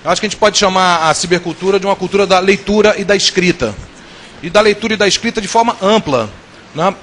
Eu acho que a gente pode chamar a cibercultura de uma cultura da leitura e da escrita. E da leitura e da escrita de forma ampla, né?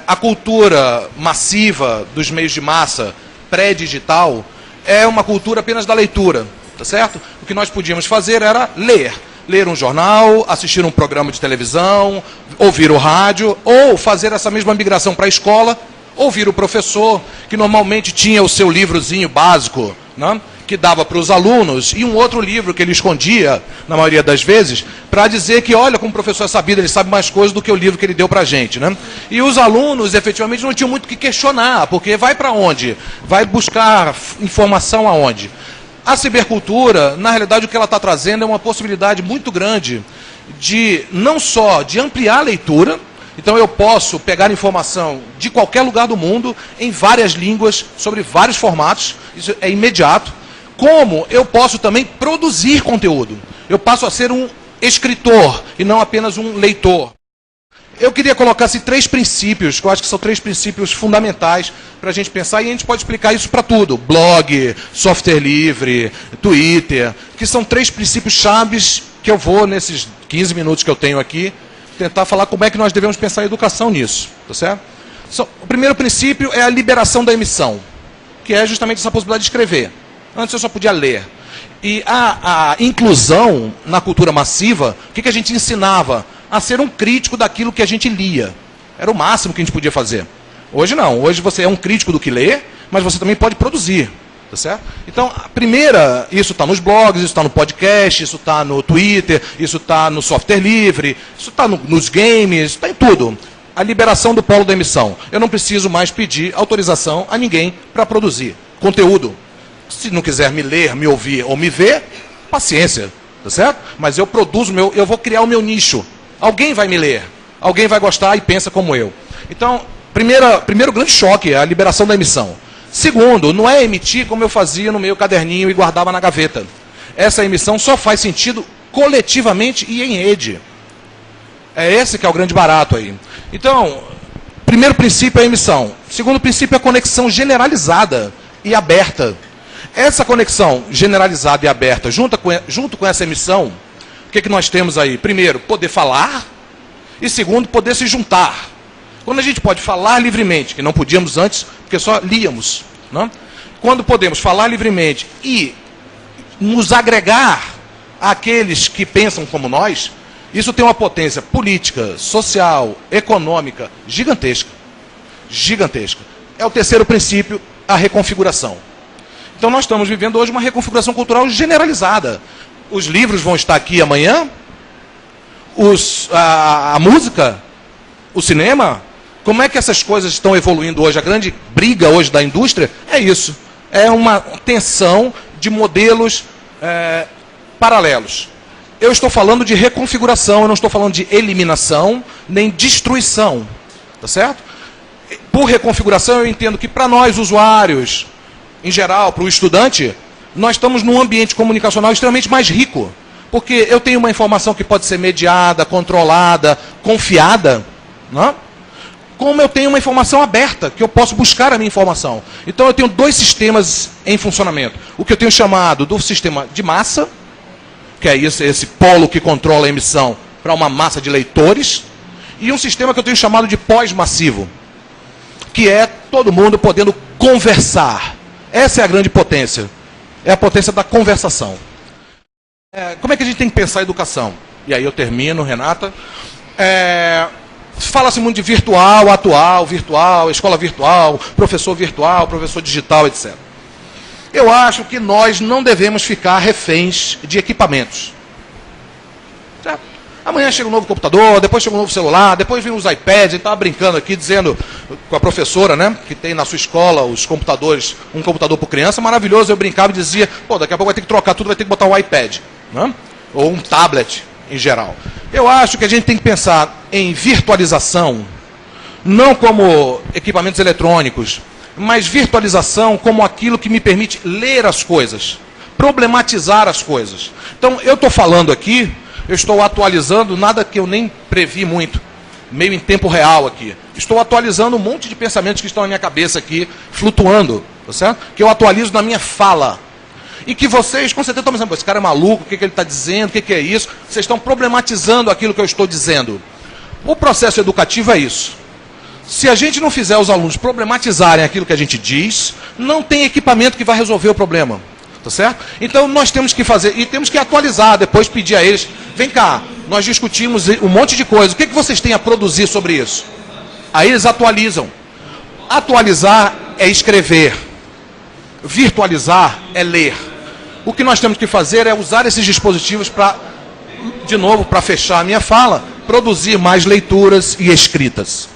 A cultura massiva dos meios de massa, pré-digital, é uma cultura apenas da leitura, tá certo? O que nós podíamos fazer era ler. Ler um jornal, assistir um programa de televisão, ouvir o rádio, ou fazer essa mesma migração para a escola, ouvir o professor, que normalmente tinha o seu livrozinho básico, né, que dava para os alunos, e um outro livro que ele escondia, na maioria das vezes, para dizer que, olha, como o professor é sabido, ele sabe mais coisas do que o livro que ele deu para a gente. Né? E os alunos, efetivamente, não tinham muito o que questionar, porque vai para onde? Vai buscar informação aonde? A cibercultura, na realidade, o que ela está trazendo é uma possibilidade muito grande de, não só de ampliar a leitura, então eu posso pegar informação de qualquer lugar do mundo, em várias línguas, sobre vários formatos, isso é imediato, como eu posso também produzir conteúdo. Eu passo a ser um escritor e não apenas um leitor. Eu queria colocar assim, 3 princípios, que eu acho que são 3 princípios fundamentais para a gente pensar, e a gente pode explicar isso para tudo. Blog, software livre, Twitter, que são 3 princípios chaves que eu vou, nesses 15 minutos que eu tenho aqui, tentar falar como é que nós devemos pensar a educação nisso. Tá certo? O primeiro princípio é a liberação da emissão, que é justamente essa possibilidade de escrever. Antes eu só podia ler. E a inclusão na cultura massiva, o que a gente ensinava? A ser um crítico daquilo que a gente lia. Era o máximo que a gente podia fazer. Hoje não. Hoje você é um crítico do que lê, mas você também pode produzir. Tá certo? Então, a primeira, isso está nos blogs, isso está no podcast, isso está no Twitter, isso está no software livre, isso está nos games, está em tudo. A liberação do polo da emissão. Eu não preciso mais pedir autorização a ninguém para produzir conteúdo. Se não quiser me ler, me ouvir ou me ver, paciência. Tá certo? Mas eu produzo, eu vou criar o meu nicho. Alguém vai me ler, alguém vai gostar e pensa como eu. Então, primeiro grande choque é a liberação da emissão. Segundo, não é emitir como eu fazia no meu caderninho e guardava na gaveta. Essa emissão só faz sentido coletivamente e em rede. É esse que é o grande barato aí. Então, primeiro princípio é a emissão. Segundo princípio é a conexão generalizada e aberta. Essa conexão generalizada e aberta, junto com essa emissão, o que nós temos aí? Primeiro, poder falar, e segundo, poder se juntar. Quando a gente pode falar livremente, que não podíamos antes, porque só líamos, não? Quando podemos falar livremente e nos agregar àqueles que pensam como nós, isso tem uma potência política, social, econômica, gigantesca. Gigantesca. É o terceiro princípio, a reconfiguração. Então nós estamos vivendo hoje uma reconfiguração cultural generalizada. Os livros vão estar aqui amanhã, a música, o cinema. Como é que essas coisas estão evoluindo hoje? A grande briga hoje da indústria é isso. É uma tensão de modelos paralelos. Eu estou falando de reconfiguração, eu não estou falando de eliminação, nem destruição. Tá certo? Por reconfiguração, eu entendo que para nós, usuários, em geral, para o estudante, nós estamos num ambiente comunicacional extremamente mais rico. Porque eu tenho uma informação que pode ser mediada, controlada, confiada, não? Como eu tenho uma informação aberta, que eu posso buscar a minha informação. Então eu tenho 2 sistemas em funcionamento. O que eu tenho chamado do sistema de massa, que é esse polo que controla a emissão para uma massa de leitores, e um sistema que eu tenho chamado de pós-massivo, que é todo mundo podendo conversar. Essa é a grande potência. É a potência da conversação. Como é que a gente tem que pensar a educação? E aí eu termino, Renata. Fala-se muito de virtual, atual, virtual, escola virtual, professor digital, etc. Eu acho que nós não devemos ficar reféns de equipamentos. Certo? Amanhã chega um novo computador, depois chega um novo celular, depois vem os iPads. Ele estava brincando aqui, dizendo com a professora, né, que tem na sua escola os computadores, um computador por criança, maravilhoso. Eu brincava e dizia, pô, daqui a pouco vai ter que trocar tudo, vai ter que botar um iPad, né? Ou um tablet em geral. Eu acho que a gente tem que pensar em virtualização, não como equipamentos eletrônicos, mas virtualização como aquilo que me permite ler as coisas, problematizar as coisas. Então, eu estou falando aqui, eu estou atualizando, nada que eu nem previ muito, meio em tempo real aqui. Estou atualizando um monte de pensamentos que estão na minha cabeça aqui, flutuando, tá certo? Que eu atualizo na minha fala. E que vocês, com certeza, estão pensando, esse cara é maluco, o que ele está dizendo, o que é isso? Vocês estão problematizando aquilo que eu estou dizendo. O processo educativo é isso. Se a gente não fizer os alunos problematizarem aquilo que a gente diz, não tem equipamento que vai resolver o problema. Tá certo? Então nós temos que fazer, e temos que atualizar, depois pedir a eles, vem cá, nós discutimos um monte de coisa, o que vocês têm a produzir sobre isso? Aí eles atualizam. Atualizar é escrever. Virtualizar é ler. O que nós temos que fazer é usar esses dispositivos para, de novo, para fechar a minha fala, produzir mais leituras e escritas.